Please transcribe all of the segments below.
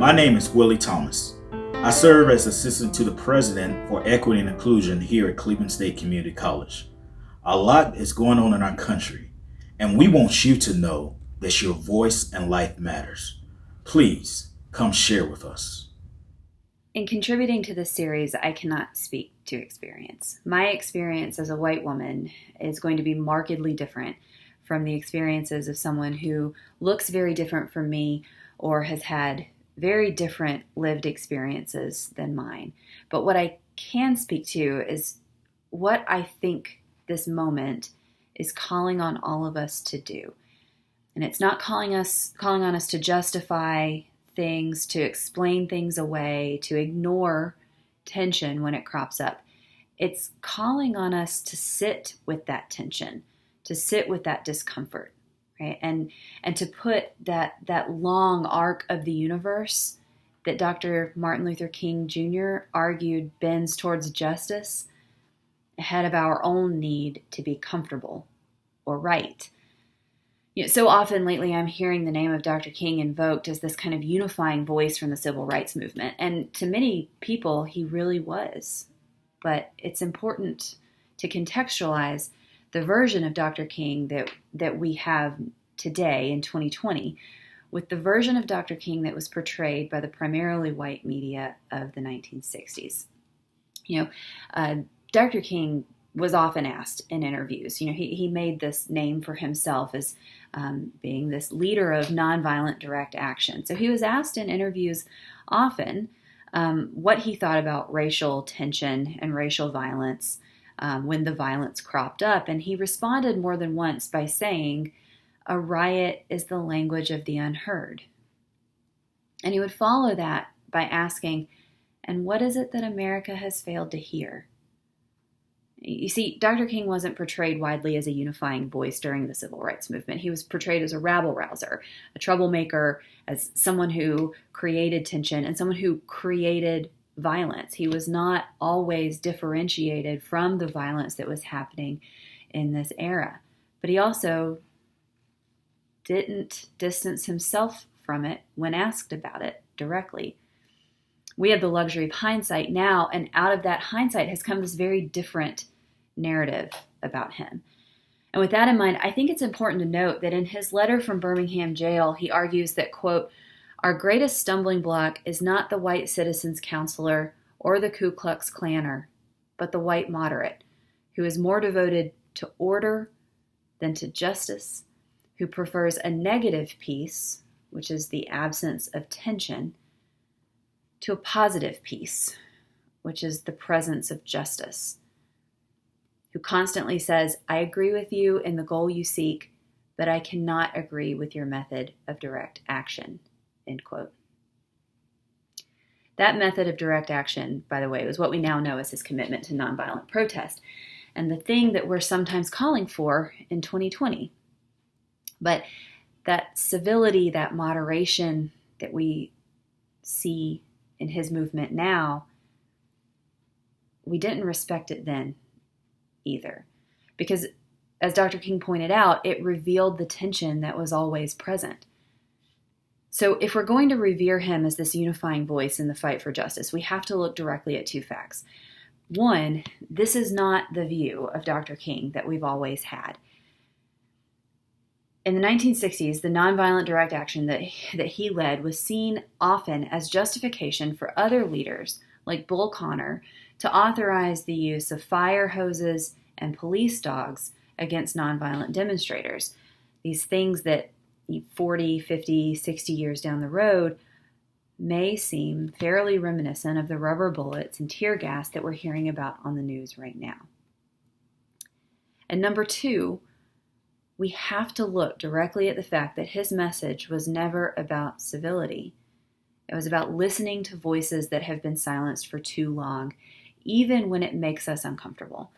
My name is Willie Thomas. I serve as Assistant to the President for Equity and Inclusion here at Cleveland State Community College. A lot is going on in our country, and we want you to know that your voice and life matters. Please come share with us. In contributing to this series, I cannot speak to experience. My experience as a white woman is going to be markedly different from the experiences of someone who looks very different from me or has had very different lived experiences than mine. But what I can speak to is what I think this moment is calling on all of us to do. And it's not calling on us to justify things, to explain things away, to ignore tension when it crops up. It's calling on us to sit with that tension, to sit with that discomfort. Right? And to put that long arc of the universe that Dr. Martin Luther King Jr. argued bends towards justice ahead of our own need to be comfortable or right. So often lately I'm hearing the name of Dr. King invoked as this kind of unifying voice from the civil rights movement. And to many people, he really was. But it's important to contextualize the version of Dr. King that we have today in 2020 with the version of Dr. King that was portrayed by the primarily white media of the 1960s. Dr. King was often asked in interviews. He made this name for himself as being this leader of nonviolent direct action. So he was asked in interviews often what he thought about racial tension and racial violence when the violence cropped up. And he responded more than once by saying, "A riot is the language of the unheard." And he would follow that by asking, "And what is it that America has failed to hear?" You see, Dr. King wasn't portrayed widely as a unifying voice during the civil rights movement. He was portrayed as a rabble-rouser, a troublemaker, as someone who created tension and someone who created violence. He was not always differentiated from the violence that was happening in this era. But he also didn't distance himself from it when asked about it directly. We have the luxury of hindsight now, and out of that hindsight has come this very different narrative about him. And with that in mind, I think it's important to note that in his letter from Birmingham jail, he argues that, quote, "Our greatest stumbling block is not the white citizens counselor or the Ku Klux Klanner, but the white moderate, who is more devoted to order than to justice, who prefers a negative peace, which is the absence of tension, to a positive peace, which is the presence of justice, who constantly says, 'I agree with you in the goal you seek, but I cannot agree with your method of direct action,'" end quote. That method of direct action, by the way, was what we now know as his commitment to nonviolent protest, and the thing that we're sometimes calling for in 2020. But that civility, that moderation that we see in his movement now, we didn't respect it then either. Because as Dr. King pointed out, it revealed the tension that was always present. So if we're going to revere him as this unifying voice in the fight for justice, we have to look directly at two facts. One, this is not the view of Dr. King that we've always had. In the 1960s, the nonviolent direct action that he led was seen often as justification for other leaders, like Bull Connor, to authorize the use of fire hoses and police dogs against nonviolent demonstrators. These things that 40, 50, 60 years down the road may seem fairly reminiscent of the rubber bullets and tear gas that we're hearing about on the news right now. And number two, we have to look directly at the fact that his message was never about civility. It was about listening to voices that have been silenced for too long, even when it makes us uncomfortable.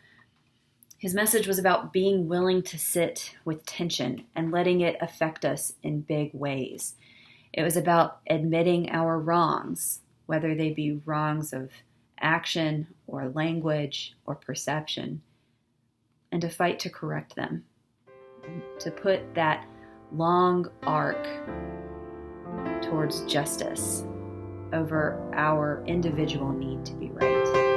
His message was about being willing to sit with tension and letting it affect us in big ways. It was about admitting our wrongs, whether they be wrongs of action or language or perception, and to fight to correct them. To put that long arc towards justice over our individual need to be right.